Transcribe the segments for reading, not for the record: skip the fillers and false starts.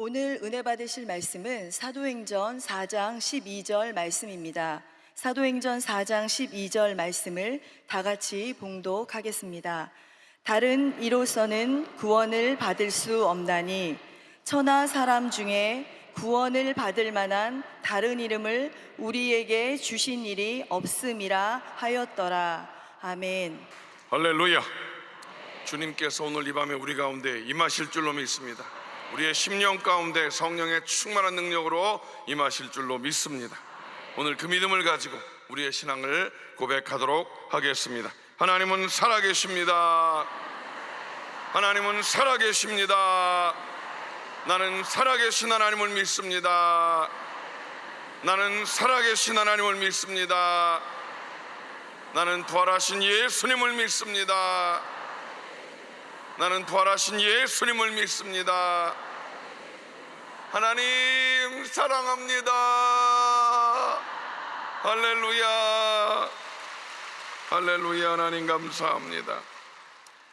오늘 은혜 받으실 말씀은 사도행전 4장 12절 말씀입니다. 사도행전 4장 12절 말씀을 다 같이 봉독하겠습니다. 다른 이로서는 구원을 받을 수 없나니 천하 사람 중에 구원을 받을 만한 다른 이름을 우리에게 주신 일이 없음이라 하였더라. 아멘. 할렐루야. 주님께서 오늘 이 밤에 우리 가운데 임하실 줄로 믿습니다. 우리의 심령 가운데 성령의 충만한 능력으로 임하실 줄로 믿습니다. 오늘 그 믿음을 가지고 우리의 신앙을 고백하도록 하겠습니다. 하나님은 살아계십니다. 하나님은 살아계십니다. 나는 살아계신 하나님을 믿습니다. 나는 살아계신 하나님을 믿습니다. 나는 부활하신 예수님을 믿습니다. 나는 부활하신 예수님을 믿습니다. 하나님 사랑합니다. 할렐루야. 할렐루야. 하나님 감사합니다.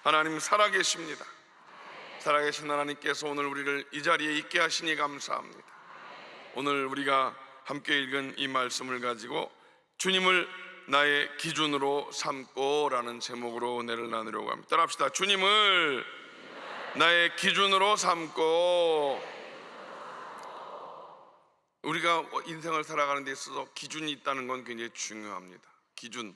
하나님 살아계십니다. 살아계신 하나님께서 오늘 우리를 이 자리에 있게 하시니 감사합니다. 오늘 우리가 함께 읽은 이 말씀을 가지고 주님을 나의 기준으로 삼고 라는 제목으로 은혜를 나누려고 합니다. 따라합시다. 주님을 나의 기준으로 삼고. 우리가 인생을 살아가는 데 있어서 기준이 있다는 건 굉장히 중요합니다. 기준,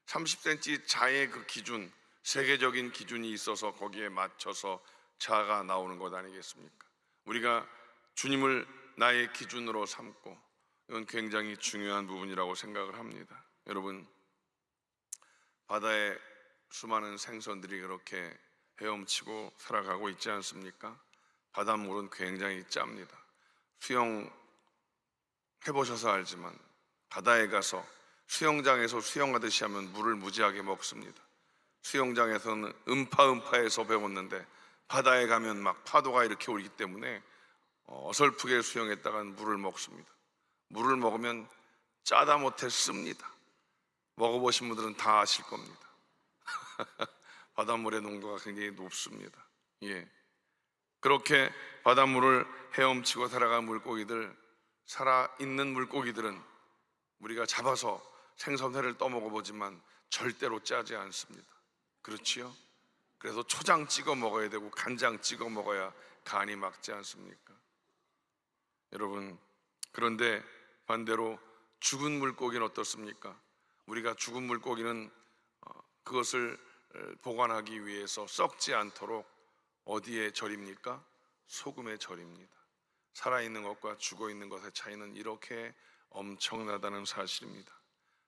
30cm 자의 그 기준, 세계적인 기준이 있어서 거기에 맞춰서 자가 나오는 것 아니겠습니까? 우리가 주님을 나의 기준으로 삼고, 이건 굉장히 중요한 부분이라고 생각을 합니다. 여러분, 바다에 수많은 생선들이 그렇게 헤엄치고 살아가고 있지 않습니까? 바닷물은 굉장히 짭니다. 수영 해보셔서 알지만 바다에 가서 수영장에서 수영하듯이 하면 물을 무지하게 먹습니다. 수영장에서는 음파해서 배웠는데 바다에 가면 막 파도가 이렇게 오기 때문에 어설프게 수영했다간 물을 먹습니다. 물을 먹으면 짜다 못해 씁니다. 먹어보신 분들은 다 아실 겁니다. 바닷물의 농도가 굉장히 높습니다. 그렇게 바닷물을 헤엄치고 살아간 물고기들, 살아있는 물고기들은 우리가 잡아서 생선회를 떠먹어보지만 절대로 짜지 않습니다. 그렇지요? 그래서 초장 찍어 먹어야 되고 간장 찍어 먹어야 간이 막지 않습니까? 여러분, 그런데 반대로 죽은 물고기는 어떻습니까? 우리가 죽은 물고기는 그것을 보관하기 위해서 썩지 않도록 어디에 절입니까? 소금에 절입니다. 살아있는 것과 죽어있는 것의 차이는 이렇게 엄청나다는 사실입니다.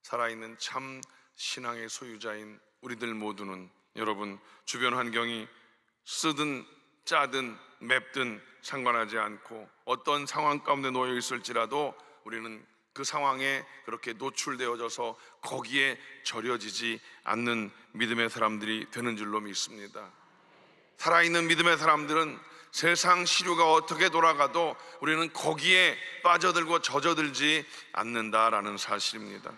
살아있는 참 신앙의 소유자인 우리들 모두는, 여러분, 주변 환경이 쓰든 짜든 맵든 상관하지 않고 어떤 상황 가운데 놓여 있을지라도 우리는 그 상황에 그렇게 노출되어져서 거기에 절여지지 않는 믿음의 사람들이 되는 줄로 믿습니다. 살아있는 믿음의 사람들은 세상 시류가 어떻게 돌아가도 우리는 거기에 빠져들고 젖어들지 않는다라는 사실입니다.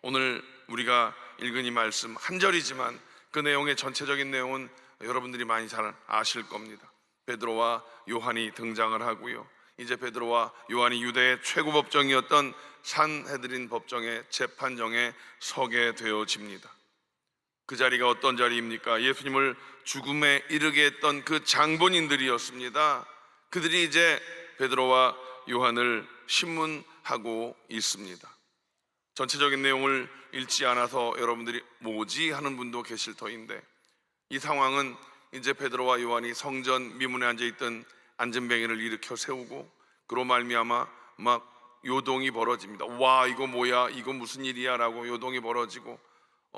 오늘 우리가 읽은 이 말씀 한 절이지만 그 내용의 전체적인 내용은 여러분들이 많이 잘 아실 겁니다. 베드로와 요한이 등장을 하고요, 이제 베드로와 요한이 유대의 최고 법정이었던 산헤드린 법정의 재판정에 서게 되어집니다. 그 자리가 어떤 자리입니까? 예수님을 죽음에 이르게 했던 그 장본인들이었습니다. 그들이 이제 베드로와 요한을 신문하고 있습니다. 전체적인 내용을 읽지 않아서 여러분들이 뭐지 하는 분도 계실 터인데, 이 상황은 이제 베드로와 요한이 성전 미문에 앉아있던 안전뱅이를 일으켜 세우고 그로 말미암아 막 요동이 벌어집니다. 와, 이거 뭐야, 이거 무슨 일이야 라고 요동이 벌어지고,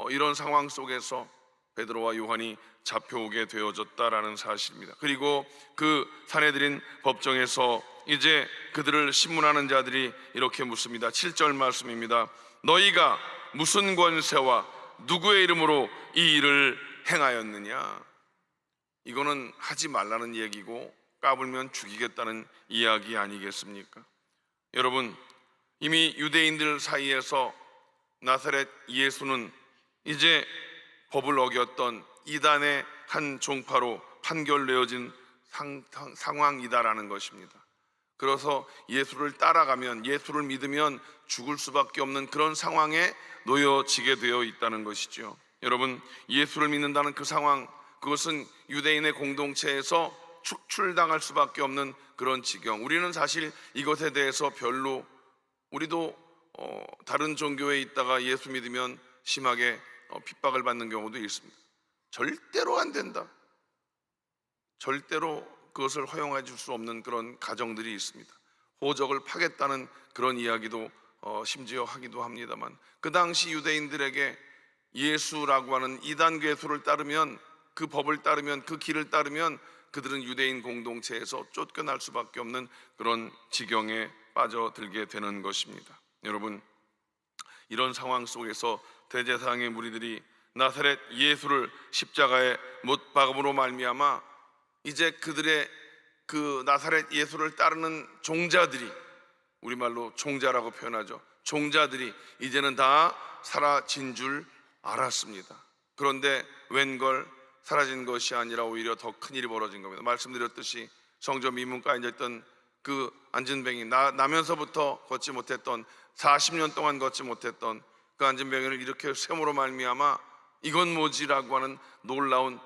이런 상황 속에서 베드로와 요한이 잡혀오게 되어졌다라는 사실입니다. 그리고 그 산헤드린 법정에서 이제 그들을 신문하는 자들이 이렇게 묻습니다. 7절 말씀입니다. 너희가 무슨 권세와 누구의 이름으로 이 일을 행하였느냐? 이거는 하지 말라는 얘기고 까불면 죽이겠다는 이야기 아니겠습니까? 여러분, 이미 유대인들 사이에서 나사렛 예수는 이제 법을 어겼던 이단의 한 종파로 판결 내어진 상황이다라는 것입니다. 그래서 예수를 따라가면, 예수를 믿으면 죽을 수밖에 없는 그런 상황에 놓여지게 되어 있다는 것이죠. 여러분, 예수를 믿는다는 그 상황, 그것은 유대인의 공동체에서 축출당할 수밖에 없는 그런 지경. 우리는 사실 이것에 대해서 별로, 우리도 다른 종교에 있다가 예수 믿으면 심하게 핍박을 받는 경우도 있습니다. 절대로 안 된다, 절대로 그것을 허용해 줄 수 없는 그런 가정들이 있습니다. 호적을 파겠다는 그런 이야기도 심지어 하기도 합니다만, 그 당시 유대인들에게 예수라고 하는 이단 괴수를 따르면, 그 법을 따르면, 그 길을 따르면 그들은 유대인 공동체에서 쫓겨날 수밖에 없는 그런 지경에 빠져들게 되는 것입니다. 여러분, 이런 상황 속에서 대제사장의 무리들이 나사렛 예수를 십자가에 못 박음으로 말미암아 이제 그들의 그 나사렛 예수를 따르는 종자들이, 우리말로 종자라고 표현하죠, 종자들이 이제는 다 사라진 줄 알았습니다. 그런데 웬걸 사라진 것이 아니라 오히려 더 큰일이 벌어진 겁니다. 말씀드렸듯이 성전 미문가에 앉아있던 그 안진뱅이, 나면서부터 걷지 못했던, 40년 동안 걷지 못했던 그 안진뱅이를 이렇게 셈으로 말미암아 이건 뭐지라고 하는 놀라운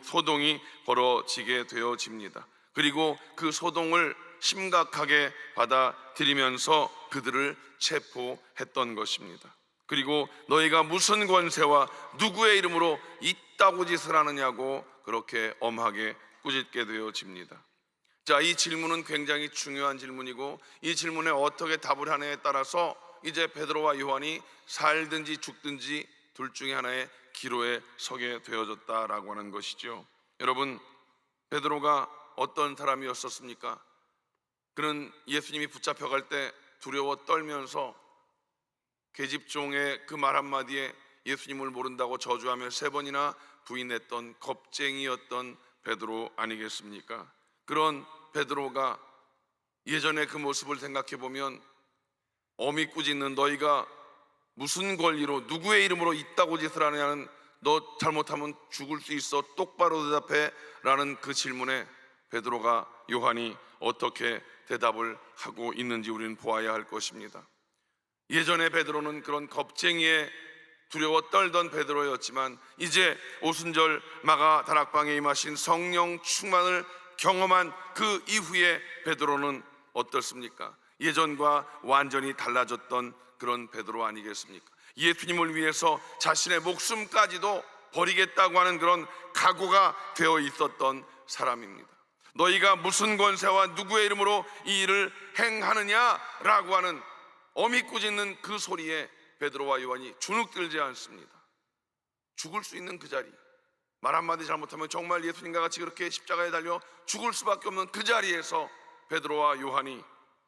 소동이 벌어지게 되어집니다. 그리고 그 소동을 심각하게 받아들이면서 그들을 체포했던 것입니다. 그리고 너희가 무슨 권세와 누구의 이름으로 이따구 짓을 하느냐고 그렇게 엄하게 꾸짖게 되어집니다. 자, 이 질문은 굉장히 중요한 질문이고, 이 질문에 어떻게 답을 하느냐에 따라서 이제 베드로와 요한이 살든지 죽든지 둘 중에 하나의 기로에 서게 되어졌다라고 하는 것이죠. 여러분, 베드로가 어떤 사람이었었습니까? 그는 예수님이 붙잡혀갈 때 두려워 떨면서 계집종의 그 말 한마디에 예수님을 모른다고 저주하며 3번이나 부인했던 겁쟁이였던 베드로 아니겠습니까? 그런 베드로가 예전의 그 모습을 생각해 보면 어미 꾸짖는, 너희가 무슨 권리로 누구의 이름으로 이따구 짓을 하느냐는, 너 잘못하면 죽을 수 있어, 똑바로 대답해 라는 그 질문에 베드로가, 요한이 어떻게 대답을 하고 있는지 우리는 보아야 할 것입니다. 예전에 베드로는 그런 겁쟁이에 두려워 떨던 베드로였지만, 이제 오순절 마가 다락방에 임하신 성령 충만을 경험한 그 이후에 베드로는 어떻습니까? 예전과 완전히 달라졌던 그런 베드로 아니겠습니까? 예수님을 위해서 자신의 목숨까지도 버리겠다고 하는 그런 각오가 되어 있었던 사람입니다. 너희가 무슨 권세와 누구의 이름으로 이 일을 행하느냐라고 하는 어미 꾸짖는 그 소리에 베드로와 요한이 주눅들지 않습니다. 죽을 수 있는 그 자리, 말 한마디 잘못하면 정말 예수님과 같이 그렇게 십자가에 달려 죽을 수밖에 없는 그 자리에서 베드로와 요한이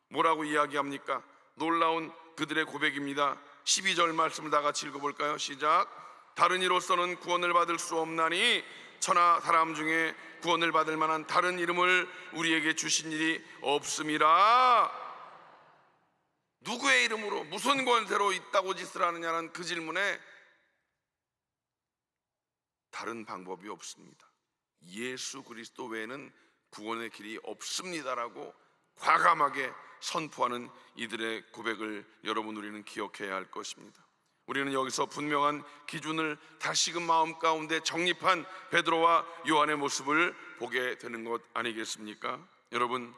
뭐라고 이야기합니까? 놀라운 그들의 고백입니다. 12절 말씀을 다 같이 읽어볼까요? 시작. 다른 이로서는 구원을 받을 수 없나니 천하 사람 중에 구원을 받을 만한 다른 이름을 우리에게 주신 일이 없음이라. 누구의 이름으로 무슨 권세로 있다고 짓을 하느냐는 그 질문에 다른 방법이 없습니다. 예수 그리스도 외에는 구원의 길이 없습니다라고 과감하게 선포하는 이들의 고백을 여러분, 우리는 기억해야 할 것입니다. 우리는 여기서 분명한 기준을 다시금 마음 가운데 정립한 베드로와 요한의 모습을 보게 되는 것 아니겠습니까? 여러분,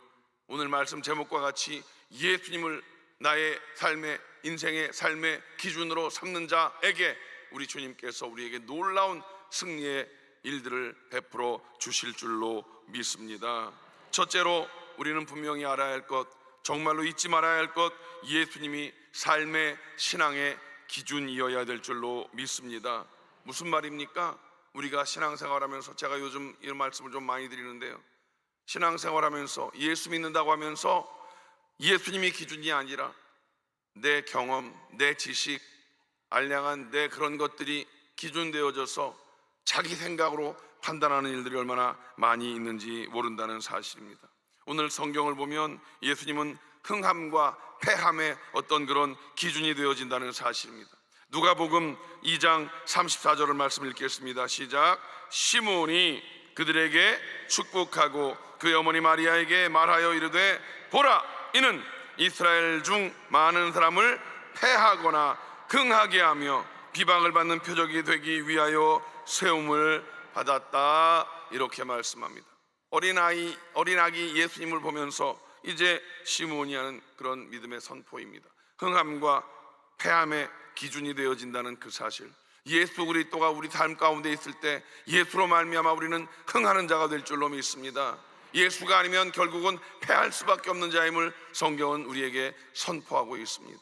오늘 말씀 제목과 같이 예수님을 나의 삶의, 인생의 삶의 기준으로 삼는 자에게 우리 주님께서 우리에게 놀라운 승리의 일들을 베풀어 주실 줄로 믿습니다. 첫째로 우리는 분명히 알아야 할 것, 정말로 잊지 말아야 할 것, 예수님이 삶의 신앙의 기준이어야 될 줄로 믿습니다. 무슨 말입니까? 우리가 신앙생활하면서, 제가 요즘 이런 말씀을 좀 많이 드리는데요, 신앙생활하면서 예수 믿는다고 하면서 예수님이 기준이 아니라 내 경험, 내 지식, 알량한 내 그런 것들이 기준되어져서 자기 생각으로 판단하는 일들이 얼마나 많이 있는지 모른다는 사실입니다. 오늘 성경을 보면 예수님은 흥함과 패함의 어떤 그런 기준이 되어진다는 사실입니다. 누가복음 2장 34절을 말씀 읽겠습니다. 시작. 시몬이 그들에게 축복하고 그의 어머니 마리아에게 말하여 이르되 보라, 이는 이스라엘 중 많은 사람을 패하거나 흥하게 하며 비방을 받는 표적이 되기 위하여 세움을 받았다. 이렇게 말씀합니다. 어린아기 예수님을 보면서 이제 시므온이 하는 그런 믿음의 선포입니다. 흥함과 패함의 기준이 되어진다는 그 사실, 예수 그리스도가 우리 삶 가운데 있을 때 예수로 말미암아 우리는 흥하는 자가 될 줄로 믿습니다. 예수가 아니면 결국은 패할 수밖에 없는 자임을 성경은 우리에게 선포하고 있습니다.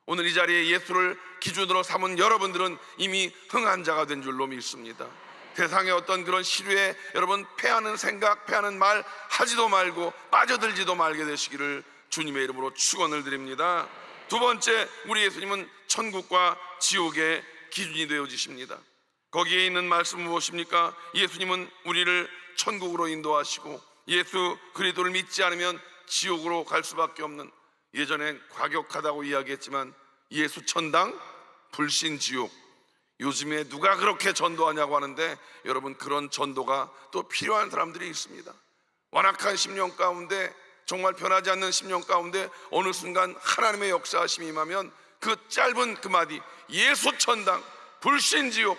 오늘 이 자리에 예수를 기준으로 삼은 여러분들은 이미 흥한 자가 된 줄로 믿습니다. 세상의 어떤 그런 시류에 여러분 패하는 생각, 패하는 말 하지도 말고 빠져들지도 말게 되시기를 주님의 이름으로 축원을 드립니다. 두 번째, 우리 예수님은 천국과 지옥의 기준이 되어지십니다. 거기에 있는 말씀은 무엇입니까? 예수님은 우리를 천국으로 인도하시고 예수 그리스도를 믿지 않으면 지옥으로 갈 수밖에 없는, 예전엔 과격하다고 이야기했지만 예수 천당 불신 지옥, 요즘에 누가 그렇게 전도하냐고 하는데 여러분, 그런 전도가 또 필요한 사람들이 있습니다. 완악한 10년 가운데, 정말 변하지 않는 10년 가운데 어느 순간 하나님의 역사하심이 임하면 그 짧은 그 마디 예수 천당 불신 지옥,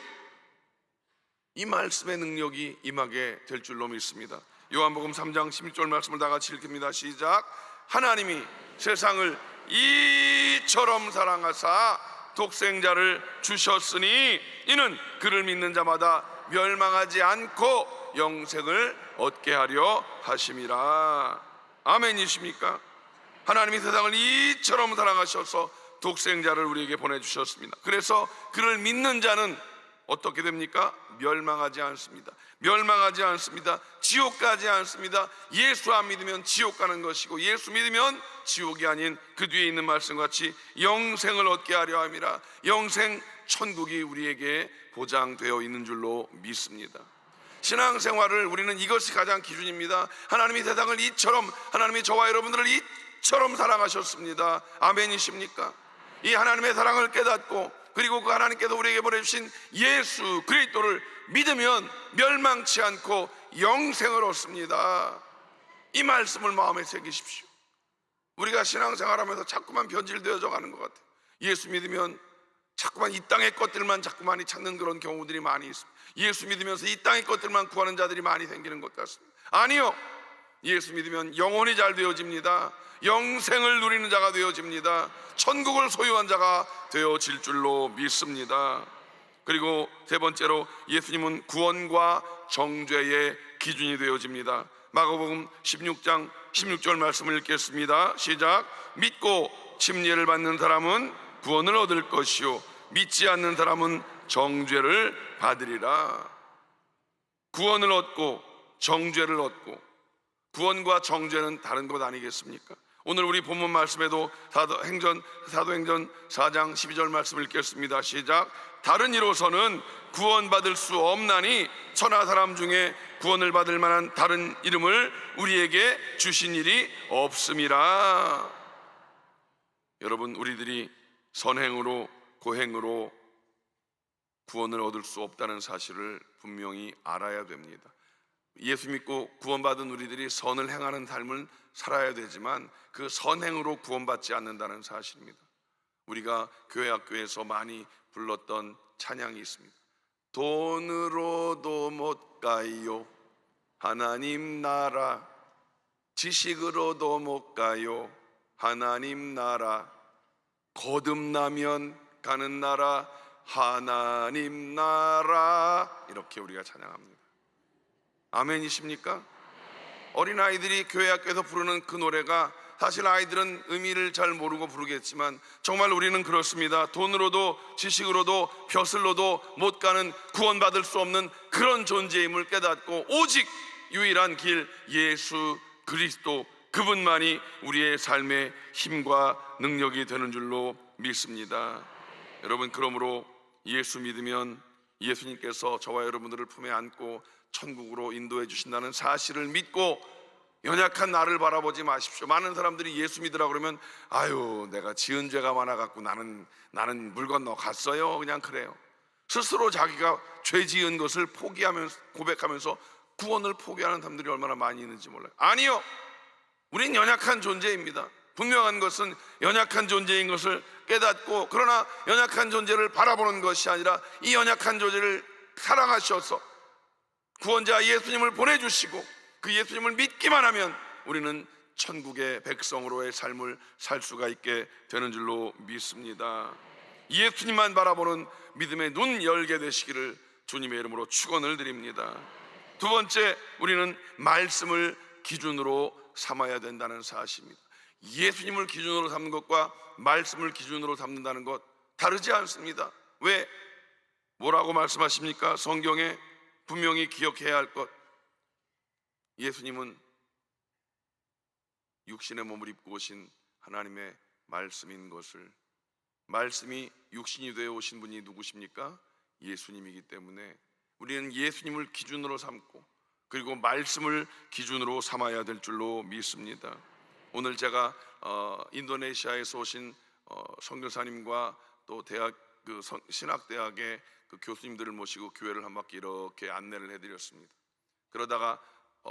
이 말씀의 능력이 임하게 될 줄로 믿습니다. 요한복음 3장 16절 말씀을 다 같이 읽습니다. 시작. 하나님이 세상을 이처럼 사랑하사 독생자를 주셨으니 이는 그를 믿는 자마다 멸망하지 않고 영생을 얻게 하려 하심이라. 아멘이십니까? 하나님이 세상을 이처럼 사랑하셔서 독생자를 우리에게 보내주셨습니다. 그래서 그를 믿는 자는 어떻게 됩니까? 멸망하지 않습니다. 멸망하지 않습니다. 지옥 가지 않습니다. 예수 안 믿으면 지옥 가는 것이고 예수 믿으면 지옥이 아닌 그 뒤에 있는 말씀같이 영생을 얻게 하려 함이라. 영생 천국이 우리에게 보장되어 있는 줄로 믿습니다. 신앙생활을 우리는 이것이 가장 기준입니다. 하나님이 세상을 이처럼, 하나님이 저와 여러분들을 이처럼 사랑하셨습니다. 아멘이십니까? 이 하나님의 사랑을 깨닫고 그리고 그 하나님께서 우리에게 보내주신 예수 그리스도를 믿으면 멸망치 않고 영생을 얻습니다. 이 말씀을 마음에 새기십시오. 우리가 신앙생활하면서 자꾸만 변질되어져 가는 것 같아요. 예수 믿으면 자꾸만 이 땅의 것들만 자꾸만 찾는 그런 경우들이 많이 있습니다. 예수 믿으면서 이 땅의 것들만 구하는 자들이 많이 생기는 것 같습니다. 아니요, 예수 믿으면 영혼이 잘 되어집니다. 영생을 누리는 자가 되어집니다. 천국을 소유한 자가 되어질 줄로 믿습니다. 그리고 세 번째로, 예수님은 구원과 정죄의 기준이 되어집니다. 마가복음 16장 16절 말씀을 읽겠습니다. 시작. 믿고 침례를 받는 사람은 구원을 얻을 것이요 믿지 않는 사람은 정죄를 받으리라. 구원을 얻고 정죄를 얻고, 구원과 정죄는 다른 것 아니겠습니까? 오늘 우리 본문 말씀에도 사도행전 4장 12절 말씀을 읽겠습니다. 시작. 다른 이로서는 구원받을 수 없나니 천하 사람 중에 구원을 받을 만한 다른 이름을 우리에게 주신 일이 없음이라. 여러분, 우리들이 선행으로 고행으로 구원을 얻을 수 없다는 사실을 분명히 알아야 됩니다. 예수 믿고 구원받은 우리들이 선을 행하는 삶을 살아야 되지만 그 선행으로 구원받지 않는다는 사실입니다. 우리가 교회 학교에서 많이 불렀던 찬양이 있습니다. 돈으로도 못 가요 하나님 나라, 지식으로도 못 가요 하나님 나라, 거듭나면 가는 나라 하나님 나라, 이렇게 우리가 찬양합니다. 아멘이십니까? 어린아이들이 교회 학교에서 부르는 그 노래가 사실 아이들은 의미를 잘 모르고 부르겠지만 정말 우리는 그렇습니다. 돈으로도 지식으로도 벼슬로도 못 가는, 구원받을 수 없는 그런 존재임을 깨닫고 오직 유일한 길 예수 그리스도, 그분만이 우리의 삶의 힘과 능력이 되는 줄로 믿습니다. 여러분, 그러므로 예수 믿으면 예수님께서 저와 여러분들을 품에 안고 천국으로 인도해 주신다는 사실을 믿고 연약한 나를 바라보지 마십시오. 많은 사람들이 예수 믿으라 그러면 아유, 내가 지은 죄가 많아갖고 나는 물 건너 갔어요, 그냥 그래요. 스스로 자기가 죄 지은 것을 포기하면서 고백하면서 구원을 포기하는 사람들이 얼마나 많이 있는지 몰라요. 아니요, 우린 연약한 존재입니다. 분명한 것은 연약한 존재인 것을 깨닫고, 그러나 연약한 존재를 바라보는 것이 아니라 이 연약한 존재를 사랑하셔서 구원자 예수님을 보내주시고 그 예수님을 믿기만 하면 우리는 천국의 백성으로의 삶을 살 수가 있게 되는 줄로 믿습니다. 예수님만 바라보는 믿음의 눈 열게 되시기를 주님의 이름으로 축원을 드립니다. 두 번째, 우리는 말씀을 기준으로 삼아야 된다는 사실입니다. 예수님을 기준으로 삼는 것과 말씀을 기준으로 삼는다는 것 다르지 않습니다. 왜? 뭐라고 말씀하십니까? 성경에 분명히 기억해야 할 것, 예수님은 육신의 몸을 입고 오신 하나님의 말씀인 것을, 말씀이 육신이 되어 오신 분이 누구십니까? 예수님이기 때문에 우리는 예수님을 기준으로 삼고 그리고 말씀을 기준으로 삼아야 될 줄로 믿습니다. 오늘 제가 인도네시아에서 오신 선교사님과 또 대학 신학대학의 그 교수님들을 모시고 교회를 한 바퀴 이렇게 안내를 해드렸습니다. 그러다가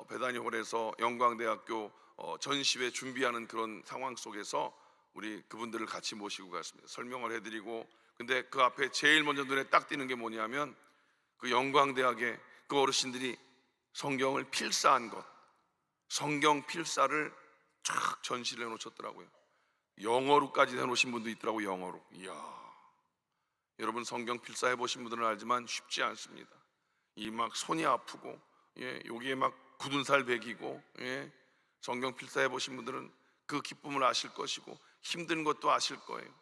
베다니홀에서 영광대학교 전시회 준비하는 그런 상황 속에서 우리 그분들을 같이 모시고 갔습니다. 설명을 해드리고, 근데 그 앞에 제일 먼저 눈에 딱 띄는 게 뭐냐면 그 영광대학의 그 어르신들이 성경을 필사한 것, 성경 필사를 쫙 전시를 해놓으셨더라고요. 영어로까지 해놓으신 분도 있더라고요. 영어로. 이야, 여러분 성경 필사 해보신 분들은 알지만 쉽지 않습니다. 이 막 손이 아프고, 여기에 막 굳은 살 베기고, 성경 필사 해보신 분들은 그 기쁨을 아실 것이고 힘든 것도 아실 거예요.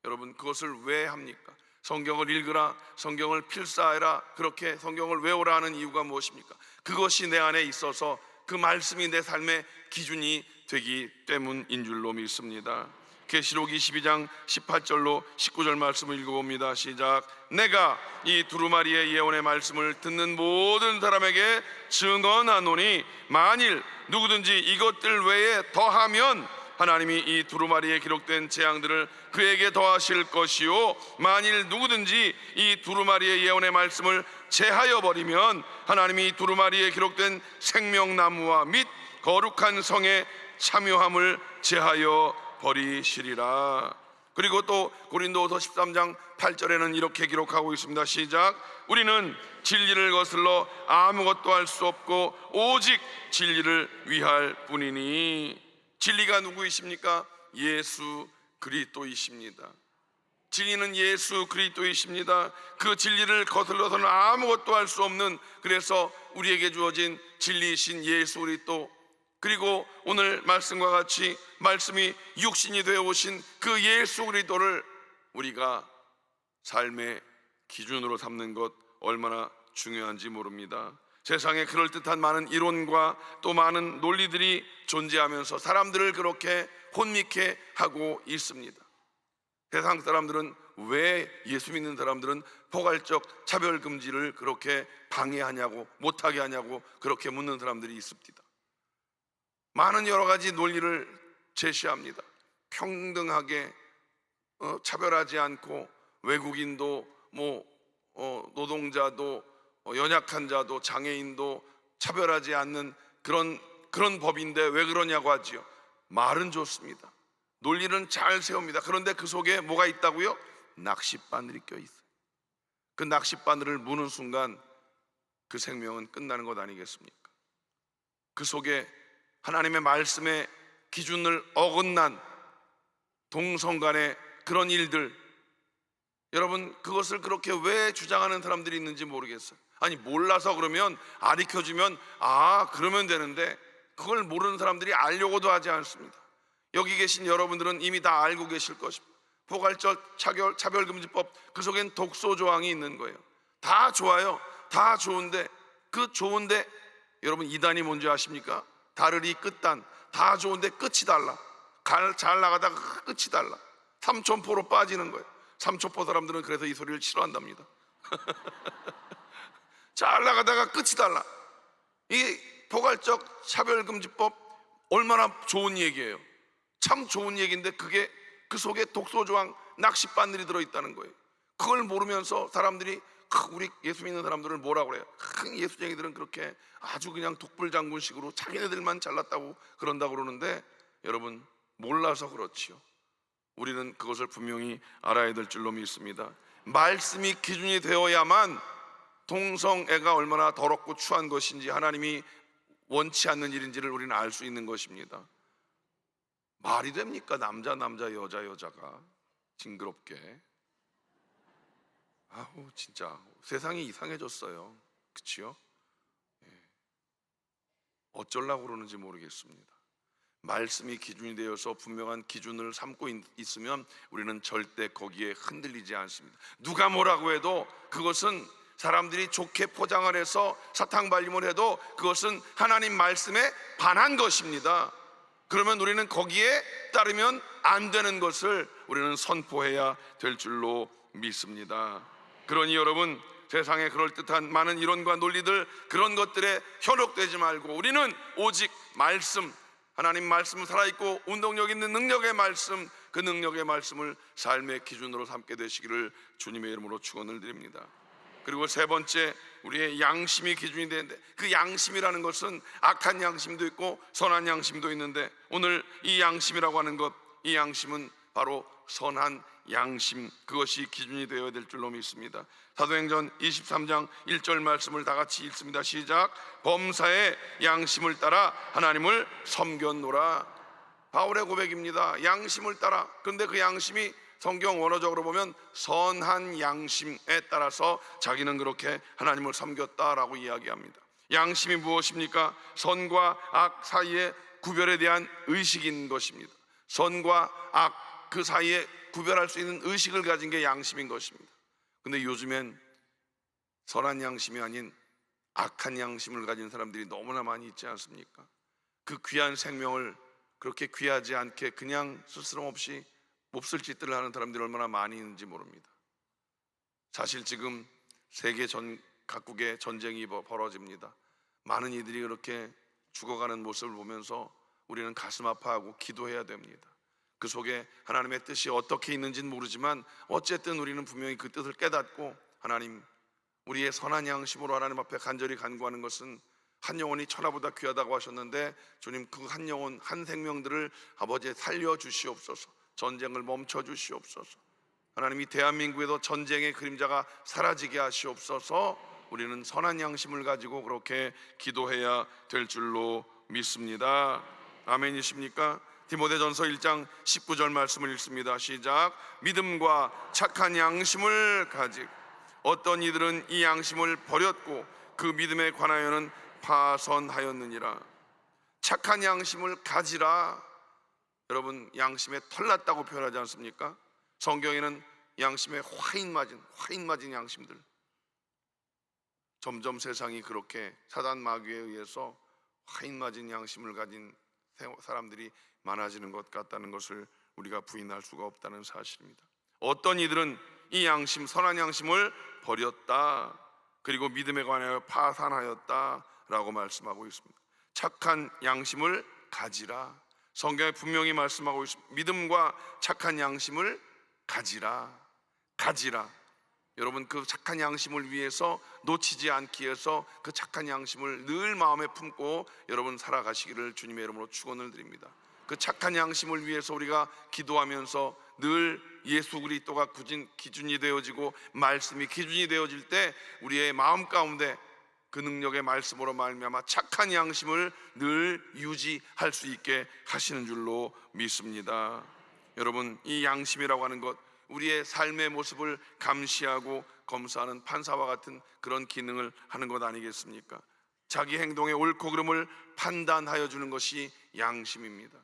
여러분, 그것을 왜 합니까? 성경을 읽으라, 성경을 필사해라, 그렇게 성경을 외우라 하는 이유가 무엇입니까? 그것이 내 안에 있어서 그 말씀이 내 삶의 기준이 되기 때문인 줄로 믿습니다. 계시록 22장 18절로 19절 말씀을 읽어봅니다. 시작. 내가 이 두루마리의 예언의 말씀을 듣는 모든 사람에게 증언하노니 만일 누구든지 이것들 외에 더하면 하나님이 이 두루마리에 기록된 재앙들을 그에게 더하실 것이요, 만일 누구든지 이 두루마리의 예언의 말씀을 제하여 버리면 하나님이 이 두루마리에 기록된 생명나무와 및 거룩한 성의 참여함을 제하여 버리시리라. 그리고 또 고린도후서 13장 8절에는 이렇게 기록하고 있습니다. 시작. 우리는 진리를 거슬러 아무것도 할 수 없고 오직 진리를 위할 뿐이니. 진리가 누구이십니까? 예수 그리스도이십니다. 진리는 예수 그리스도이십니다. 그 진리를 거슬러서는 아무것도 할 수 없는, 그래서 우리에게 주어진 진리이신 예수 그리스도, 그리고 오늘 말씀과 같이 말씀이 육신이 되어 오신 그 예수 그리스도를 우리가 삶의 기준으로 삼는 것 얼마나 중요한지 모릅니다. 세상에 그럴듯한 많은 이론과 또 많은 논리들이 존재하면서 사람들을 그렇게 혼미케 하고 있습니다. 세상 사람들은 왜 예수 믿는 사람들은 포괄적 차별금지를 그렇게 방해하냐고, 못하게 하냐고 그렇게 묻는 사람들이 있습니다. 많은 여러 가지 논리를 제시합니다. 평등하게 차별하지 않고 외국인도 노동자도 연약한 자도 장애인도 차별하지 않는 그런 법인데 왜 그러냐고 하지요. 말은 좋습니다. 논리는 잘 세웁니다. 그런데 그 속에 뭐가 있다고요? 낚싯바늘이 껴있어요. 그 낚싯바늘을 무는 순간 그 생명은 끝나는 것 아니겠습니까? 그 속에 하나님의 말씀의 기준을 어긋난 동성 간의 그런 일들, 여러분 그것을 그렇게 왜 주장하는 사람들이 있는지 모르겠어요. 아니 몰라서 그러면 가르쳐주면 그러면 되는데 그걸 모르는 사람들이 알려고도 하지 않습니다. 여기 계신 여러분들은 이미 다 알고 계실 것입니다. 포괄적 차별금지법, 그 속엔 독소 조항이 있는 거예요. 다 좋아요. 다 좋은데 그 좋은데 여러분 이단이 뭔지 아십니까? 다르리 끝단, 다 좋은데 끝이 달라. 잘 나가다가 끝이 달라. 삼천포로 빠지는 거예요. 삼천포 사람들은 그래서 이 소리를 싫어한답니다. 잘 나가다가 끝이 달라. 이 포괄적 차별금지법 얼마나 좋은 얘기예요. 참 좋은 얘기인데 그게 그 속에 독소조항 낚싯바늘이 들어있다는 거예요. 그걸 모르면서 사람들이 우리 예수 믿는 사람들을 뭐라 그래요? 예수쟁이들은 그렇게 아주 그냥 독불장군식으로 자기네들만 잘났다고 그런다고 그러는데, 여러분 몰라서 그렇지요. 우리는 그것을 분명히 알아야 될 줄로 믿습니다. 말씀이 기준이 되어야만 동성애가 얼마나 더럽고 추한 것인지, 하나님이 원치 않는 일인지를 우리는 알 수 있는 것입니다. 말이 됩니까? 남자 여자가 징그럽게. 아우 진짜 세상이 이상해졌어요. 그치요? 어쩌려고 그러는지 모르겠습니다. 말씀이 기준이 되어서 분명한 기준을 삼고 있으면 우리는 절대 거기에 흔들리지 않습니다. 누가 뭐라고 해도 그것은, 사람들이 좋게 포장을 해서 사탕발림을 해도 그것은 하나님 말씀에 반한 것입니다. 그러면 우리는 거기에 따르면 안 되는 것을 우리는 선포해야 될 줄로 믿습니다. 그러니 여러분, 세상에 그럴듯한 많은 이론과 논리들, 그런 것들에 현혹되지 말고 우리는 오직 말씀, 하나님 말씀은 살아있고 운동력 있는 능력의 말씀, 그 능력의 말씀을 삶의 기준으로 삼게 되시기를 주님의 이름으로 축원을 드립니다. 그리고 세 번째, 우리의 양심이 기준이 되는데, 그 양심이라는 것은 악한 양심도 있고 선한 양심도 있는데, 오늘 이 양심이라고 하는 것, 이 양심은 바로 선한 양심, 그것이 기준이 되어야 될 줄로 믿습니다. 사도행전 23장 1절 말씀을 다 같이 읽습니다. 시작. 범사의 양심을 따라 하나님을 섬겼노라. 바울의 고백입니다. 양심을 따라. 그런데 그 양심이 성경 원어적으로 보면 선한 양심에 따라서 자기는 그렇게 하나님을 섬겼다라고 이야기합니다. 양심이 무엇입니까? 선과 악 사이의 구별에 대한 의식인 것입니다. 선과 악 그 사이에 구별할 수 있는 의식을 가진 게 양심인 것입니다. 근데 요즘엔 선한 양심이 아닌 악한 양심을 가진 사람들이 너무나 많이 있지 않습니까? 그 귀한 생명을 그렇게 귀하지 않게 그냥 스스럼 없이 몹쓸 짓들을 하는 사람들이 얼마나 많이 있는지 모릅니다. 사실 지금 세계 각국의 전쟁이 벌어집니다. 많은 이들이 그렇게 죽어가는 모습을 보면서 우리는 가슴 아파하고 기도해야 됩니다. 그 속에 하나님의 뜻이 어떻게 있는지는 모르지만 어쨌든 우리는 분명히 그 뜻을 깨닫고, 하나님, 우리의 선한 양심으로 하나님 앞에 간절히 간구하는 것은 한 영혼이 천하보다 귀하다고 하셨는데, 주님, 그 한 영혼, 한 생명들을 아버지 살려주시옵소서. 전쟁을 멈춰주시옵소서. 하나님, 이 대한민국에도 전쟁의 그림자가 사라지게 하시옵소서. 우리는 선한 양심을 가지고 그렇게 기도해야 될 줄로 믿습니다. 아멘이십니까? 디모데전서 1장 19절 말씀을 읽습니다. 시작. 믿음과 착한 양심을 가지고 어떤 이들은 이 양심을 버렸고 그 믿음에 관하여는 파선하였느니라. 착한 양심을 가지라. 여러분, 양심에 털났다고 표현하지 않습니까? 성경에는 양심에 화인 맞은 양심들, 점점 세상이 그렇게 사단 마귀에 의해서 화인 맞은 양심을 가진 사람들이 많아지는 것 같다는 것을 우리가 부인할 수가 없다는 사실입니다. 어떤 이들은 이 양심, 선한 양심을 버렸다, 그리고 믿음에 관하여 파산하였다 라고 말씀하고 있습니다. 착한 양심을 가지라. 성경에 분명히 말씀하고 있습니다. 믿음과 착한 양심을 가지라. 여러분, 그 착한 양심을 위해서 놓치지 않기 위해서 그 착한 양심을 늘 마음에 품고 여러분 살아가시기를 주님의 이름으로 축원을 드립니다. 그 착한 양심을 위해서 우리가 기도하면서 늘 예수 그리스도가 기준이 되어지고 말씀이 기준이 되어질 때 우리의 마음 가운데 그 능력의 말씀으로 말미암아 착한 양심을 늘 유지할 수 있게 하시는 줄로 믿습니다. 여러분, 이 양심이라고 하는 것, 우리의 삶의 모습을 감시하고 검사하는 판사와 같은 그런 기능을 하는 것 아니겠습니까? 자기 행동의 옳고 그름을 판단하여 주는 것이 양심입니다.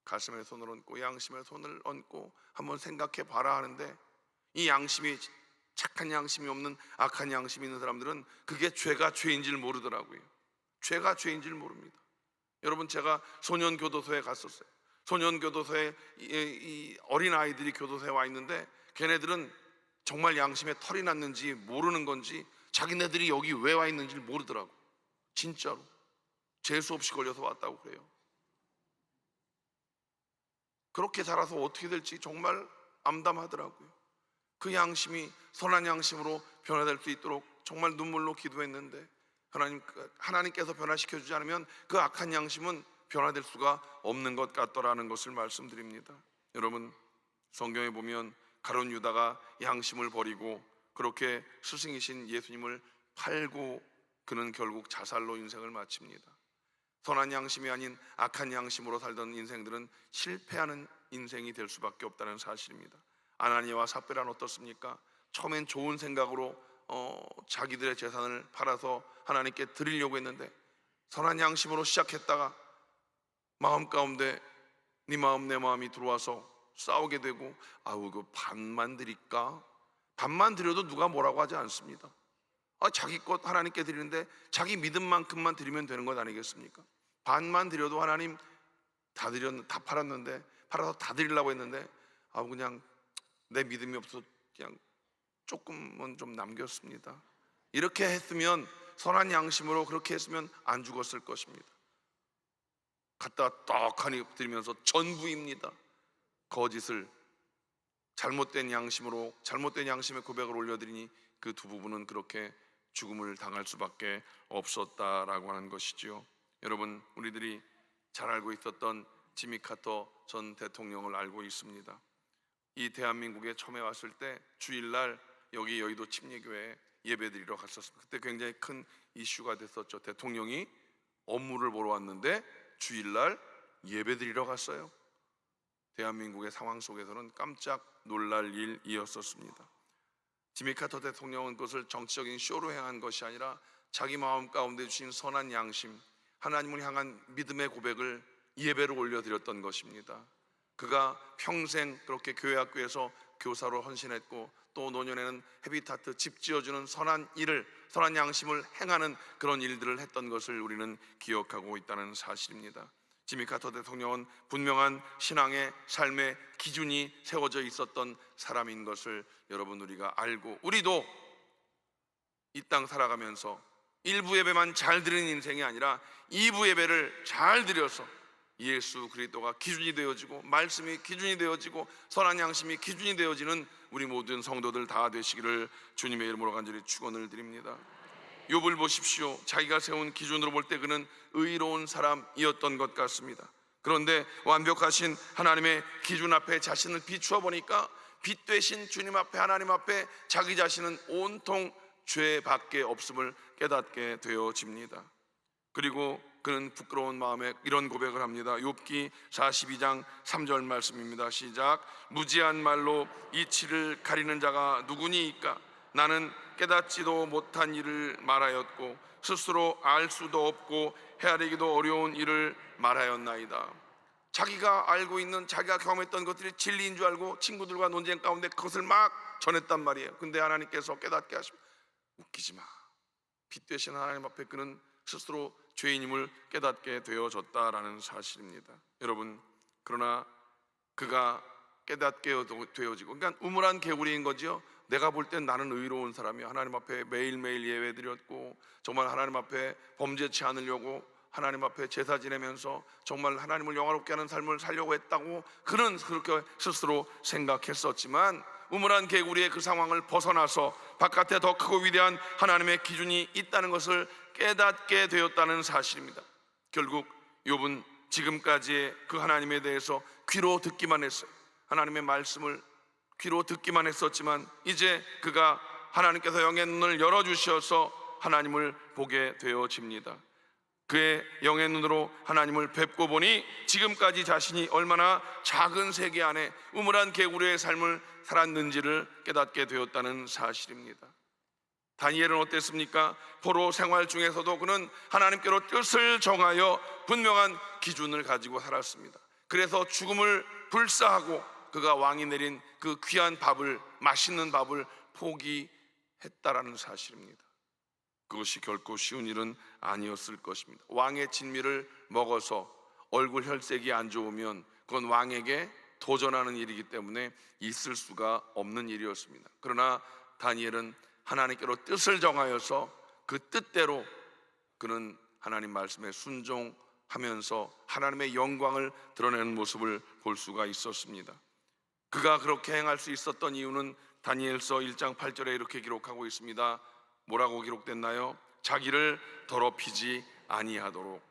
가슴에 손을 얹고 양심에 손을 얹고 한번 생각해 봐라 하는데, 이 양심이 착한 양심이 없는 악한 양심이 있는 사람들은 그게 죄가 죄인지를 모르더라고요. 죄가 죄인지를 모릅니다. 여러분, 제가 소년교도소에 갔었어요. 소년교도소에 이 어린아이들이 교도소에 와 있는데, 걔네들은 정말 양심에 털이 났는지 모르는 건지 자기네들이 여기 왜 와 있는지를 모르더라고. 진짜로 재수 없이 걸려서 왔다고 그래요. 그렇게 자라서 어떻게 될지 정말 암담하더라고요. 그 양심이 선한 양심으로 변화될 수 있도록 정말 눈물로 기도했는데 하나님께서 변화시켜 주지 않으면 그 악한 양심은 변화될 수가 없는 것 같더라는 것을 말씀드립니다. 여러분, 성경에 보면 가룟 유다가 양심을 버리고 그렇게 스승이신 예수님을 팔고 그는 결국 자살로 인생을 마칩니다. 선한 양심이 아닌 악한 양심으로 살던 인생들은 실패하는 인생이 될 수밖에 없다는 사실입니다. 아나니아와 삽비라는 어떻습니까? 처음엔 좋은 생각으로 자기들의 재산을 팔아서 하나님께 드리려고 했는데 선한 양심으로 시작했다가 마음 가운데 네 마음 내 마음이 들어와서 싸우게 되고, 아우 그 반만 드릴까? 반만 드려도 누가 뭐라고 하지 않습니다. 자기 것 하나님께 드리는데 자기 믿음만큼만 드리면 되는 것 아니겠습니까? 반만 드려도 하나님 다 팔았는데, 팔아서 다 드리려고 했는데 그냥 내 믿음이 없어서 그냥 조금은 좀 남겼습니다. 이렇게 했으면, 선한 양심으로 그렇게 했으면 안 죽었을 것입니다. 갖다 떡하니 드리면서 전부입니다. 거짓을 잘못된 양심의 고백을 올려드리니 그 두 부부는 그렇게 죽음을 당할 수밖에 없었다라고 하는 것이지요. 여러분, 우리들이 잘 알고 있었던 지미 카터 전 대통령을 알고 있습니다. 이 대한민국에 처음에 왔을 때 주일날 여기 여의도 침례교회에 예배드리러 갔었습니다. 그때 굉장히 큰 이슈가 됐었죠. 대통령이 업무를 보러 왔는데 주일날 예배드리러 갔어요. 대한민국의 상황 속에서는 깜짝 놀랄 일이었었습니다. 지미 카터 대통령은 그것을 정치적인 쇼로 행한 것이 아니라 자기 마음 가운데 주신 선한 양심, 하나님을 향한 믿음의 고백을 예배로 올려드렸던 것입니다. 그가 평생 그렇게 교회 학교에서 교사로 헌신했고, 또 노년에는 헤비타트 집 지어주는 선한 양심을 행하는 그런 일들을 했던 것을 우리는 기억하고 있다는 사실입니다. 지미 카터 대통령은 분명한 신앙의 삶의 기준이 세워져 있었던 사람인 것을 여러분 우리가 알고, 우리도 이 땅 살아가면서 1부 예배만 잘 드리는 인생이 아니라 2부 예배를 잘 드려서 예수 그리스도가 기준이 되어지고, 말씀이 기준이 되어지고, 선한 양심이 기준이 되어지는 우리 모든 성도들 다 되시기를 주님의 이름으로 간절히 축원을 드립니다. 욥을 보십시오. 자기가 세운 기준으로 볼 때 그는 의로운 사람이었던 것 같습니다. 그런데 완벽하신 하나님의 기준 앞에 자신을 비추어 보니까 빛 되신 주님 앞에, 하나님 앞에 자기 자신은 온통 죄밖에 없음을 깨닫게 되어집니다. 그리고 그는 부끄러운 마음에 이런 고백을 합니다. 욥기 42장 3절 말씀입니다. 시작. 무지한 말로 이치를 가리는 자가 누구니이까? 나는 깨닫지도 못한 일을 말하였고 스스로 알 수도 없고 헤아리기도 어려운 일을 말하였나이다. 자기가 알고 있는, 자기가 경험했던 것들이 진리인 줄 알고 친구들과 논쟁 가운데 그것을 막 전했단 말이에요. 근데 하나님께서 깨닫게 하시고, 웃기지 마. 빛 되신 하나님 앞에 그는 스스로 죄인임을 깨닫게 되어졌다라는 사실입니다. 여러분, 그러나 그가 깨닫게 되어지고, 그러니까 우물한 개구리인 거죠. 내가 볼 땐 나는 의로운 사람이야. 하나님 앞에 매일매일 예배드렸고, 정말 하나님 앞에 범죄치 않으려고 하나님 앞에 제사 지내면서 정말 하나님을 영화롭게 하는 삶을 살려고 했다고 그는 그렇게 스스로 생각했었지만, 우물한 개구리의 그 상황을 벗어나서 바깥에 더 크고 위대한 하나님의 기준이 있다는 것을 깨닫게 되었다는 사실입니다. 결국 욥은 지금까지의 그 하나님에 대해서 귀로 듣기만 했어요. 하나님의 말씀을 귀로 듣기만 했었지만, 이제 그가 하나님께서 영의 눈을 열어주셔서 하나님을 보게 되어집니다. 그의 영의 눈으로 하나님을 뵙고 보니 지금까지 자신이 얼마나 작은 세계 안에 우물한 개구리의 삶을 살았는지를 깨닫게 되었다는 사실입니다. 다니엘은 어땠습니까? 포로 생활 중에서도 그는 하나님께로 뜻을 정하여 분명한 기준을 가지고 살았습니다. 그래서 죽음을 불사하고 그가 왕이 내린 그 귀한 밥을, 맛있는 밥을 포기했다라는 사실입니다. 그것이 결코 쉬운 일은 아니었을 것입니다. 왕의 진미를 먹어서 얼굴 혈색이 안 좋으면 그건 왕에게 도전하는 일이기 때문에 있을 수가 없는 일이었습니다. 그러나 다니엘은 하나님께로 뜻을 정하여서 그 뜻대로 그는 하나님 말씀에 순종하면서 하나님의 영광을 드러내는 모습을 볼 수가 있었습니다. 그가 그렇게 행할 수 있었던 이유는 다니엘서 1장 8절에 이렇게 기록하고 있습니다. 뭐라고 기록됐나요? 자기를 더럽히지 아니하도록,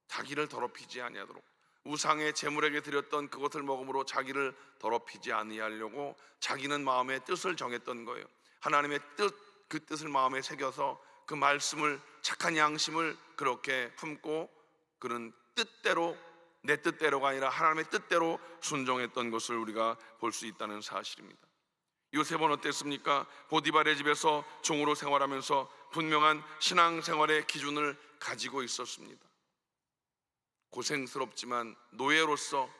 자기를 더럽히지 아니하도록, 우상의 제물에게 드렸던 그것을 먹음으로 자기를 더럽히지 아니하려고 자기는 마음의 뜻을 정했던 거예요. 하나님의 뜻, 그 뜻을 마음에 새겨서 그 말씀을, 착한 양심을 그렇게 품고 그런 뜻대로, 내 뜻대로가 아니라 하나님의 뜻대로 순종했던 것을 우리가 볼 수 있다는 사실입니다. 요셉은 어땠습니까? 보디발의 집에서 종으로 생활하면서 분명한 신앙생활의 기준을 가지고 있었습니다. 고생스럽지만 노예로서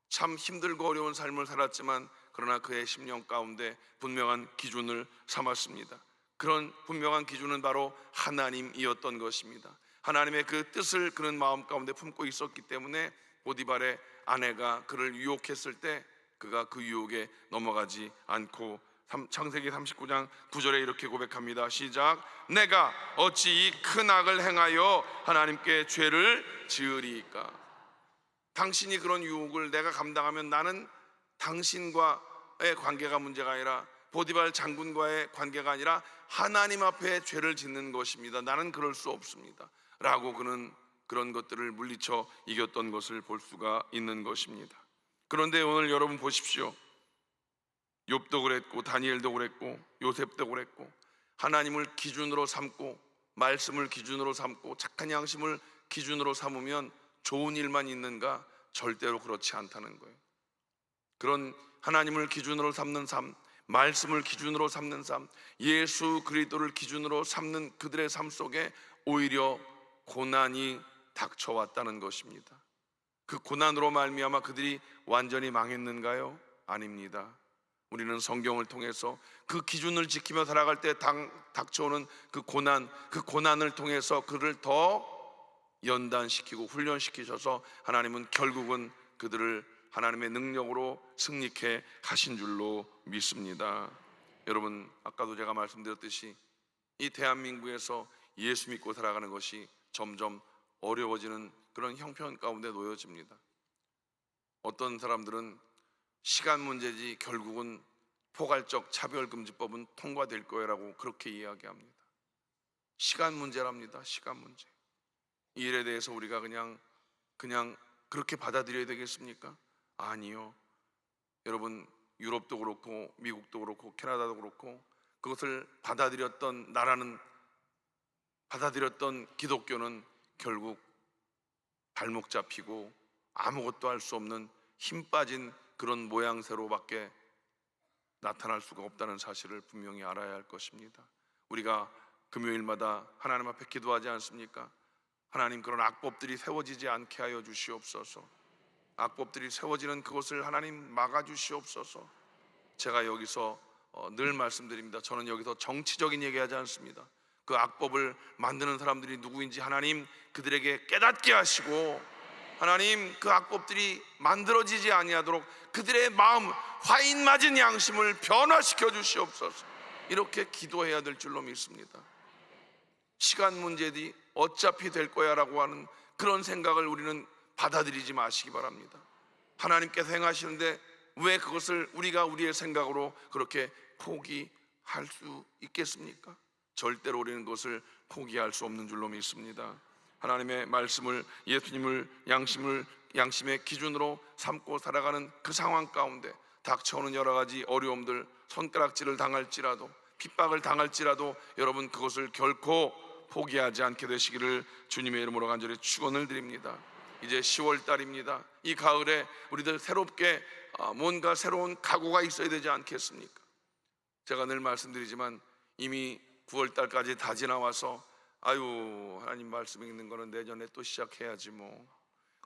참 힘들고 어려운 삶을 살았지만 그러나 그의 심령 가운데 분명한 기준을 삼았습니다. 그런 분명한 기준은 바로 하나님이었던 것입니다. 하나님의 그 뜻을 그런 마음 가운데 품고 있었기 때문에 보디발의 아내가 그를 유혹했을 때 그가 그 유혹에 넘어가지 않고 창세기 39장 9절에 이렇게 고백합니다. 시작. 내가 어찌 이 큰 악을 행하여 하나님께 죄를 지으리이까. 당신이 그런 유혹을 내가 감당하면 나는 당신과의 관계가 문제가 아니라 보디발 장군과의 관계가 아니라 하나님 앞에 죄를 짓는 것입니다. 나는 그럴 수 없습니다 라고 그는 그런 것들을 물리쳐 이겼던 것을 볼 수가 있는 것입니다. 그런데 오늘 여러분 보십시오. 욥도 그랬고 다니엘도 그랬고 요셉도 그랬고 하나님을 기준으로 삼고 말씀을 기준으로 삼고 착한 양심을 기준으로 삼으면 좋은 일만 있는가? 절대로 그렇지 않다는 거예요. 그런 하나님을 기준으로 삼는 삶, 말씀을 기준으로 삼는 삶, 예수 그리스도를 기준으로 삼는 그들의 삶 속에 오히려 고난이 닥쳐왔다는 것입니다. 그 고난으로 말미암아 그들이 완전히 망했는가요? 아닙니다. 우리는 성경을 통해서 그 기준을 지키며 살아갈 때 닥쳐오는 그 고난을 통해서 그를 더 연단시키고 훈련시키셔서 하나님은 결국은 그들을 하나님의 능력으로 승리케 하신 줄로 믿습니다. 여러분, 아까도 제가 말씀드렸듯이 이 대한민국에서 예수 믿고 살아가는 것이 점점 어려워지는 그런 형편 가운데 놓여집니다. 어떤 사람들은 시간 문제지 결국은 포괄적 차별금지법은 통과될 거라고 그렇게 이야기합니다. 시간 문제랍니다. 시간 문제. 이 일에 대해서 우리가 그냥 그렇게 받아들여야 되겠습니까? 아니요. 여러분, 유럽도 그렇고 미국도 그렇고 캐나다도 그렇고 그것을 받아들였던 나라는, 받아들였던 기독교는 결국 발목 잡히고 아무것도 할 수 없는 힘 빠진 그런 모양새로밖에 나타날 수가 없다는 사실을 분명히 알아야 할 것입니다. 우리가 금요일마다 하나님 앞에 기도하지 않습니까? 하나님, 그런 악법들이 세워지지 않게 하여 주시옵소서. 악법들이 세워지는 그것을 하나님 막아주시옵소서. 제가 여기서 늘 말씀드립니다. 저는 여기서 정치적인 얘기하지 않습니다. 그 악법을 만드는 사람들이 누구인지 하나님 그들에게 깨닫게 하시고, 하나님 그 악법들이 만들어지지 아니하도록 그들의 마음, 화인 맞은 양심을 변화시켜 주시옵소서. 이렇게 기도해야 될 줄로 믿습니다. 시간 문제디 어차피 될 거야 라고 하는 그런 생각을 우리는 받아들이지 마시기 바랍니다. 하나님께서 행하시는데 왜 그것을 우리가 우리의 생각으로 그렇게 포기할 수 있겠습니까? 절대로 우리는 그것을 포기할 수 없는 줄로 믿습니다. 하나님의 말씀을, 예수님을 양심의 기준으로 삼고 살아가는 그 상황 가운데 닥쳐오는 여러 가지 어려움들, 손가락질을 당할지라도 핍박을 당할지라도 여러분 그것을 결코 포기하지 않게 되시기를 주님의 이름으로 간절히 축원을 드립니다. 이제 10월 달입니다. 이 가을에 우리들 새롭게 뭔가 새로운 각오가 있어야 되지 않겠습니까? 제가 늘 말씀드리지만 이미 9월 달까지 다 지나와서 아유, 하나님 말씀 읽는 거는 내년에 또 시작해야지 뭐.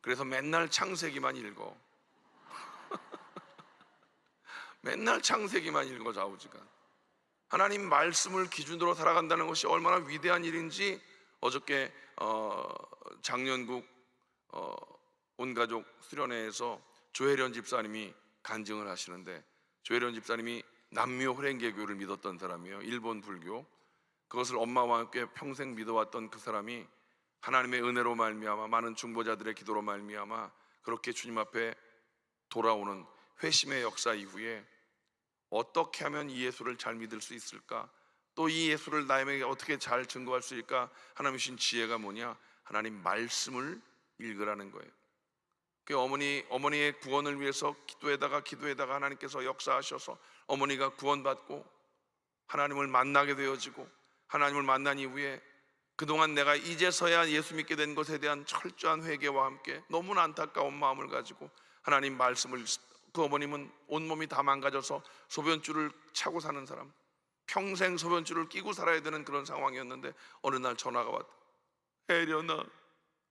그래서 맨날 창세기만 읽어. 맨날 창세기만 읽어 좌우지간. 하나님 말씀을 기준으로 살아간다는 것이 얼마나 위대한 일인지 어저께 장년국 온가족 수련회에서 조혜련 집사님이 간증을 하시는데, 조혜련 집사님이 남묘 호랭개교를 믿었던 사람이에요. 일본 불교. 그것을 엄마와 함께 평생 믿어왔던 그 사람이 하나님의 은혜로 말미암아, 많은 중보자들의 기도로 말미암아 그렇게 주님 앞에 돌아오는 회심의 역사 이후에 어떻게 하면 이 예수를 잘 믿을 수 있을까? 또 이 예수를 나에게 어떻게 잘 증거할 수 있을까? 하나님 주신 지혜가 뭐냐? 하나님 말씀을 읽으라는 거예요. 그 어머니의 구원을 위해서 기도에다가 하나님께서 역사하셔서 어머니가 구원받고 하나님을 만나게 되어지고, 하나님을 만난 이후에 그동안 내가 이제서야 예수 믿게 된 것에 대한 철저한 회개와 함께 너무나 안타까운 마음을 가지고 하나님 말씀을 읽습니다. 그 어머님은 온몸이 다 망가져서 소변줄을 차고 사는 사람, 평생 소변줄을 끼고 살아야 되는 그런 상황이었는데 어느 날 전화가 왔다. 혜련아,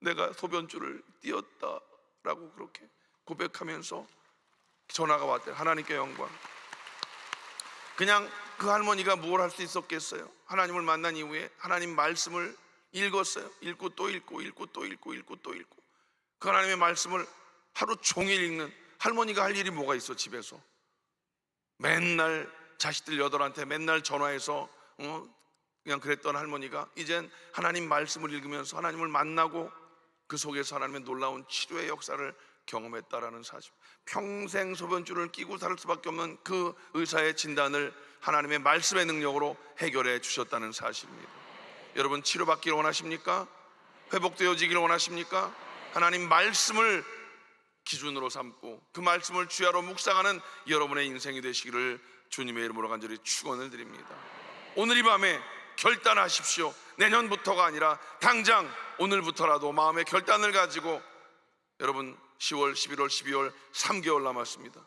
내가 소변줄을 띄었다 라고 그렇게 고백하면서 전화가 왔대요. 하나님께 영광. 그냥 그 할머니가 뭘 할 수 있었겠어요? 하나님을 만난 이후에 하나님 말씀을 읽었어요. 읽고 또 읽고 그 하나님의 말씀을 하루 종일 읽는, 할머니가 할 일이 뭐가 있어? 집에서 맨날 자식들 8한테 맨날 전화해서 그냥 그랬던 할머니가 이젠 하나님 말씀을 읽으면서 하나님을 만나고 그 속에서 하나님의 놀라운 치료의 역사를 경험했다라는 사실. 평생 소변줄을 끼고 살 수밖에 없는 그 의사의 진단을 하나님의 말씀의 능력으로 해결해 주셨다는 사실입니다. 여러분, 치료받기를 원하십니까? 회복되어지기를 원하십니까? 하나님 말씀을 기준으로 삼고 그 말씀을 주야로 묵상하는 여러분의 인생이 되시기를 주님의 이름으로 간절히 축원을 드립니다. 오늘 이 밤에 결단하십시오. 내년부터가 아니라 당장 오늘부터라도 마음의 결단을 가지고, 여러분 10월, 11월, 12월 3개월 남았습니다.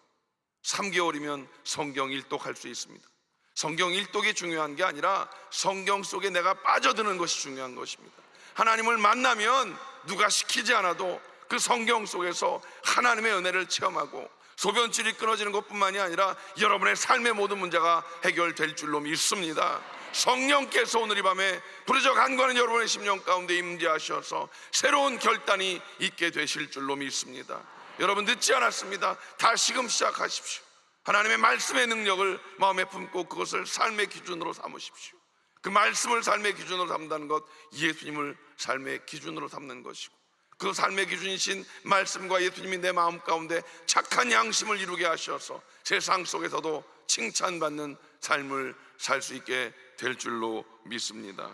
3개월이면 성경 일독할 수 있습니다. 성경 일독이 중요한 게 아니라 성경 속에 내가 빠져드는 것이 중요한 것입니다. 하나님을 만나면 누가 시키지 않아도 그 성경 속에서 하나님의 은혜를 체험하고 소변줄이 끊어지는 것뿐만이 아니라 여러분의 삶의 모든 문제가 해결될 줄로 믿습니다. 성령께서 오늘 이 밤에 부르짖어 간구하는 여러분의 심령 가운데 임재하셔서 새로운 결단이 있게 되실 줄로 믿습니다. 여러분, 늦지 않았습니다. 다시금 시작하십시오. 하나님의 말씀의 능력을 마음에 품고 그것을 삶의 기준으로 삼으십시오. 그 말씀을 삶의 기준으로 삼는다는 것, 예수님을 삶의 기준으로 삼는 것이고, 그 삶의 기준이신 말씀과 예수님이 내 마음 가운데 착한 양심을 이루게 하셔서 세상 속에서도 칭찬받는 삶을 살 수 있게 될 줄로 믿습니다.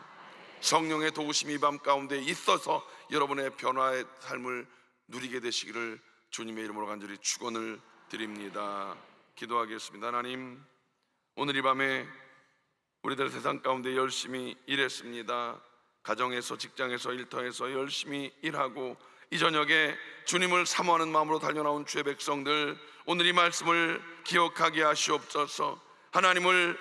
성령의 도우심이 이 밤 가운데 있어서 여러분의 변화의 삶을 누리게 되시기를 주님의 이름으로 간절히 축원을 드립니다. 기도하겠습니다. 하나님, 오늘 이 밤에 우리들 세상 가운데 열심히 일했습니다. 가정에서, 직장에서, 일터에서 열심히 일하고 이 저녁에 주님을 사모하는 마음으로 달려나온 주의 백성들, 오늘 이 말씀을 기억하게 하시옵소서. 하나님을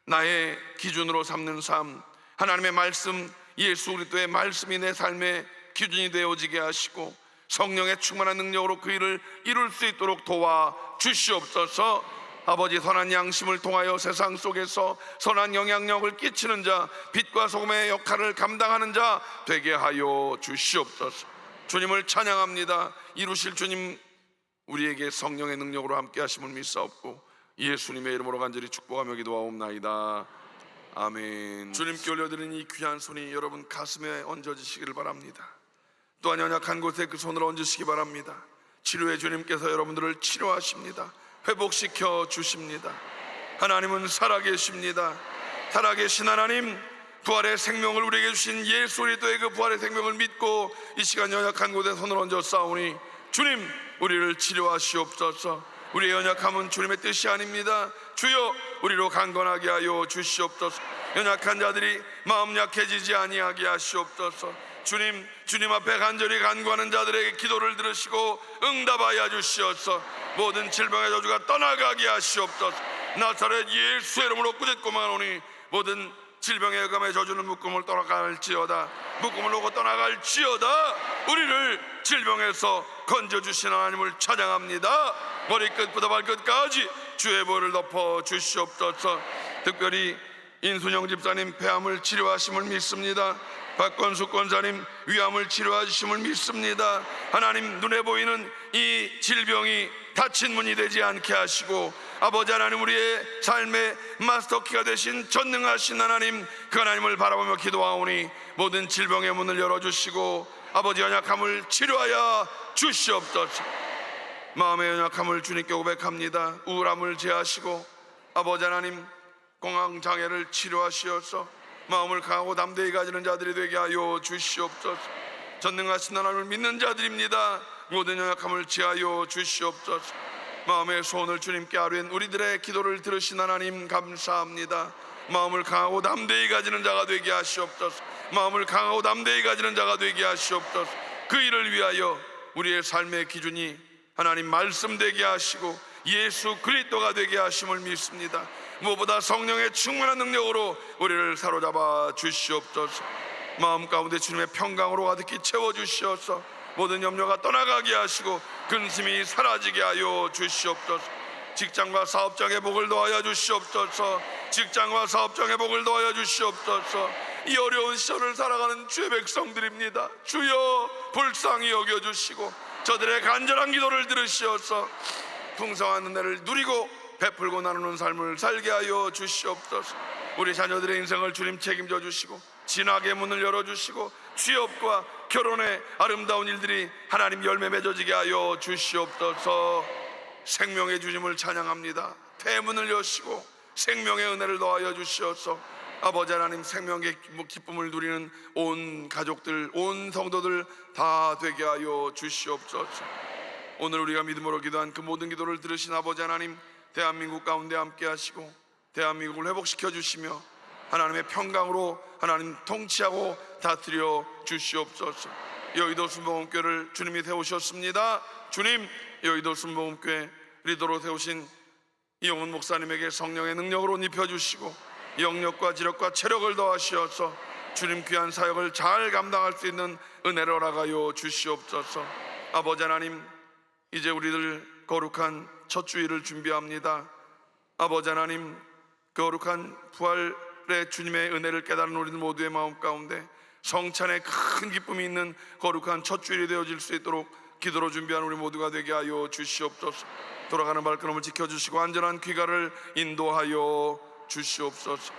나의 기준으로 삼는 삶, 하나님의 말씀, 예수 그리스도의 말씀이 내 삶의 기준이 되어지게 하시고 성령의 충만한 능력으로 그 일을 이룰 수 있도록 도와 주시옵소서. 아버지, 선한 양심을 통하여 세상 속에서 선한 영향력을 끼치는 자, 빛과 소금의 역할을 감당하는 자 되게 하여 주시옵소서. 주님을 찬양합니다. 이루실 주님, 우리에게 성령의 능력으로 함께 하심을 믿사옵고 예수님의 이름으로 간절히 축복하며 기도하옵나이다. 아멘. 주님께 올려드리는 이 귀한 손이 여러분 가슴에 얹어지시기를 바랍니다. 또한 연약한 곳에 그 손을 얹으시기 바랍니다. 치료의 주님께서 여러분들을 치료하십니다. 회복시켜 주십니다. 하나님은 살아계십니다. 살아계신 하나님, 부활의 생명을 우리에게 주신 예수 그리스도의 그 부활의 생명을 믿고 이 시간 연약한 곳에 손을 얹어 싸우니 주님, 우리를 치료하시옵소서. 우리의 연약함은 주님의 뜻이 아닙니다. 주여, 우리로 강건하게 하여 주시옵소서. 연약한 자들이 마음 약해지지 아니하게 하시옵소서. 주님 앞에 간절히 간구하는 자들에게 기도를 들으시고 응답하여 주시옵소서. 모든 질병의 저주가 떠나가게 하시옵소서. 나사렛 예수의 이름으로 꾸짖고 마노니 모든 질병의 감의 저주는 묶음을 떠나갈지어다. 묶음을 놓고 떠나갈지어다. 우리를 질병에서 건져주신 하나님을 찬양합니다. 머리끝부터 발끝까지 주의 보혈을 덮어 주시옵소서. 특별히 인순영 집사님 폐암을 치료하심을 믿습니다. 박건수 권사님 위암을 치료하심을 믿습니다. 하나님, 눈에 보이는 이 질병이 닫힌 문이 되지 않게 하시고 아버지 하나님, 우리의 삶의 마스터키가 되신 전능하신 하나님, 그 하나님을 바라보며 기도하오니 모든 질병의 문을 열어주시고 아버지 연약함을 치료하여 주시옵소서. 마음의 연약함을 주님께 고백합니다. 우울함을 제하시고 아버지 하나님, 공황장애를 치료하시어서 마음을 강하고 담대히 가지는 자들이 되게 하여 주시옵소서. 전능하신 하나님을 믿는 자들입니다. 모든 연약함을 지하여 주시옵소서. 마음의 소원을 주님께 아뢰는 우리들의 기도를 들으신 하나님 감사합니다. 마음을 강하고 담대히 가지는 자가 되게 하시옵소서. 마음을 강하고 담대히 가지는 자가 되게 하시옵소서. 그 일을 위하여 우리의 삶의 기준이 하나님 말씀 되게 하시고 예수 그리스도가 되게 하심을 믿습니다. 무엇보다 성령의 충만한 능력으로 우리를 사로잡아 주시옵소서. 마음 가운데 주님의 평강으로 가득히 채워주시옵소서. 모든 염려가 떠나가게 하시고 근심이 사라지게 하여 주시옵소서. 직장과 사업장의 복을 더하여 주시옵소서. 직장과 사업장의 복을 더하여 주시옵소서. 이 어려운 시절을 살아가는 주의 백성들입니다. 주여 불쌍히 여겨주시고 저들의 간절한 기도를 들으시어서 풍성한 은혜를 누리고 베풀고 나누는 삶을 살게 하여 주시옵소서. 우리 자녀들의 인생을 주님 책임져 주시고 진학의 문을 열어주시고 취업과 결혼의 아름다운 일들이 하나님 열매 맺어지게 하여 주시옵소서. 생명의 주님을 찬양합니다. 대문을 여시고 생명의 은혜를 더하여 주시옵소서. 아버지 하나님, 생명의 기쁨을 누리는 온 가족들, 온 성도들 다 되게 하여 주시옵소서. 오늘 우리가 믿음으로 기도한 그 모든 기도를 들으신 아버지 하나님, 대한민국 가운데 함께 하시고 대한민국을 회복시켜 주시며 하나님의 평강으로 하나님 통치하고 다스려 주시옵소서. 여의도 순복음교회를 주님이 세우셨습니다. 주님, 여의도 순복음교회 리더로 세우신 이용훈 목사님에게 성령의 능력으로 입혀주시고 영력과 지력과 체력을 더하시어서 주님 귀한 사역을 잘 감당할 수 있는 은혜를 허락하여 주시옵소서. 아버지 하나님, 이제 우리들 거룩한 첫 주일을 준비합니다. 아버지 하나님, 거룩한 부활의 주님의 은혜를 깨달은 우리들 모두의 마음 가운데 성찬에 큰 기쁨이 있는 거룩한 첫 주일이 되어질 수 있도록 기도로 준비한 우리 모두가 되게 하여 주시옵소서. 돌아가는 발걸음을 지켜주시고 안전한 귀가를 인도하여 주시옵소서.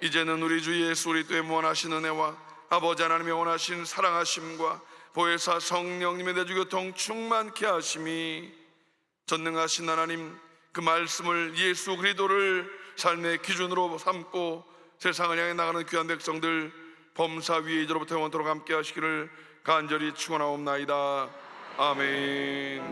이제는 우리 주 예수 그리스도의 무한하신 은혜와 아버지 하나님의 원하신 사랑하심과 보혜사 성령님의 내주교통 충만케 하심이 전능하신 하나님, 그 말씀을 예수 그리스도를 삶의 기준으로 삼고 세상을 향해 나가는 귀한 백성들 범사 위에 이제로부터 영원토록 함께 하시기를 간절히 축원하옵나이다. 아멘.